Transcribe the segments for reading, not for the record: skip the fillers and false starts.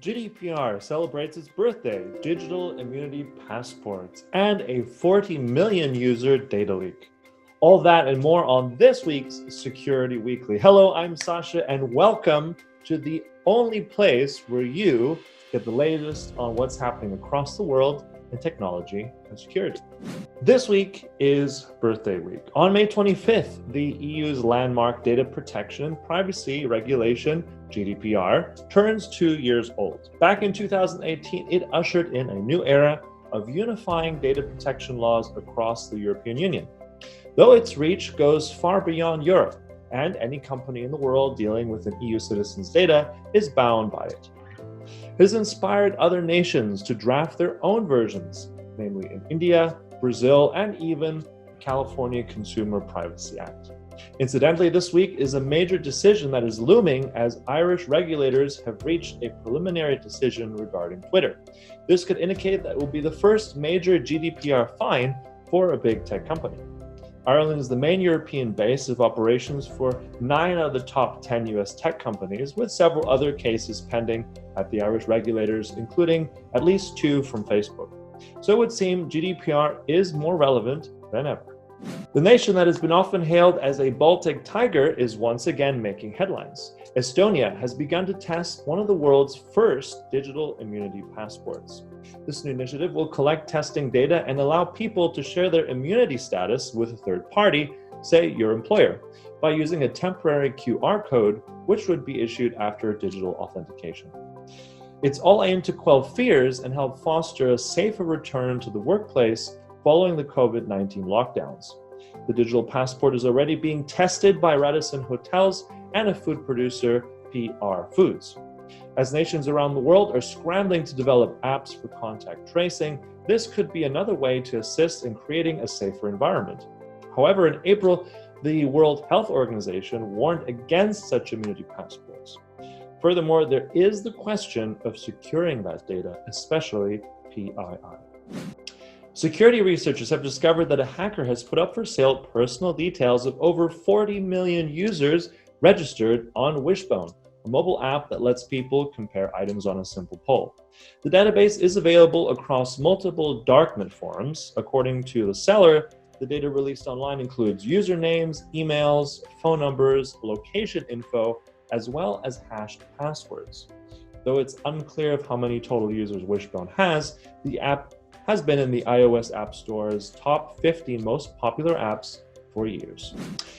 GDPR celebrates its birthday, digital immunity passports, and a 40 million user data leak. All that and more on this week's Security Weekly. Hello, I'm Sasha, and welcome to the only place where you get the latest on what's happening across the world in technology and security. This week is Birthday Week. On May 25th, the EU's landmark data protection and privacy regulation, GDPR, turns 2 years old. Back in 2018, it ushered in a new era of unifying data protection laws across the European Union. Though its reach goes far beyond Europe, and any company in the world dealing with an EU citizen's data is bound by it. It has inspired other nations to draft their own versions, namely in India, Brazil, and even the California Consumer Privacy Act. Incidentally, this week is a major decision that is looming as Irish regulators have reached a preliminary decision regarding Twitter. This could indicate that it will be the first major GDPR fine for a big tech company. Ireland is the main European base of operations for 9 out of the top 10 US tech companies, with several other cases pending at the Irish regulators, including at least 2 from Facebook. So it would seem GDPR is more relevant than ever. The nation that has been often hailed as a Baltic tiger is once again making headlines. Estonia has begun to test one of the world's first digital immunity passports. This new initiative will collect testing data and allow people to share their immunity status with a third party, say your employer, by using a temporary QR code, which would be issued after digital authentication. It's all aimed to quell fears and help foster a safer return to the workplace following the COVID-19 lockdowns. The digital passport is already being tested by Radisson Hotels and a food producer, PR Foods. As nations around the world are scrambling to develop apps for contact tracing, this could be another way to assist in creating a safer environment. However, in April, the World Health Organization warned against such immunity passports. Furthermore, there is the question of securing that data, especially PII. Security researchers have discovered that a hacker has put up for sale personal details of over 40 million users registered on Wishbone, a mobile app that lets people compare items on a simple poll. The database is available across multiple darknet forums. According to the seller, the data released online includes usernames, emails, phone numbers, location info, as well as hashed passwords. Though it's unclear of how many total users Wishbone has, the app has been in the iOS App Store's top 50 most popular apps for years.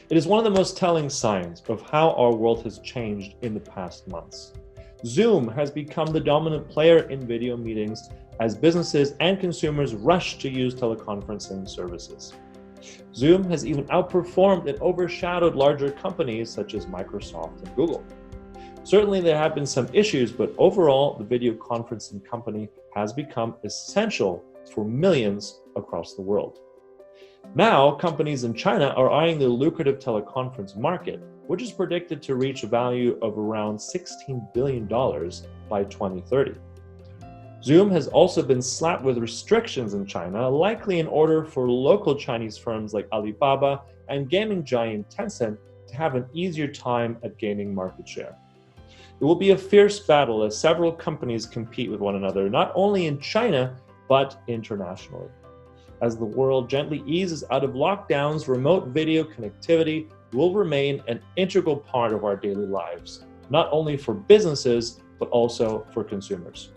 It is one of the most telling signs of how our world has changed in the past months. Zoom has become the dominant player in video meetings as businesses and consumers rush to use teleconferencing services. Zoom has even outperformed and overshadowed larger companies such as Microsoft and Google. Certainly there have been some issues, but overall the video conferencing company has become essential for millions across the world. Now, companies in China are eyeing the lucrative teleconference market, which is predicted to reach a value of around $16 billion by 2030. Zoom has also been slapped with restrictions in China, likely in order for local Chinese firms like Alibaba and gaming giant Tencent to have an easier time at gaining market share. It will be a fierce battle as several companies compete with one another, not only in China, but internationally. As the world gently eases out of lockdowns, remote video connectivity will remain an integral part of our daily lives, not only for businesses, but also for consumers.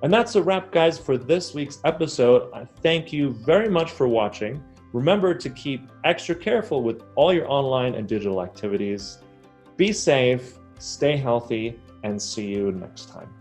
And that's a wrap, guys, for this week's episode. I thank you very much for watching. Remember to keep extra careful with all your online and digital activities. Be safe, stay healthy, and see you next time.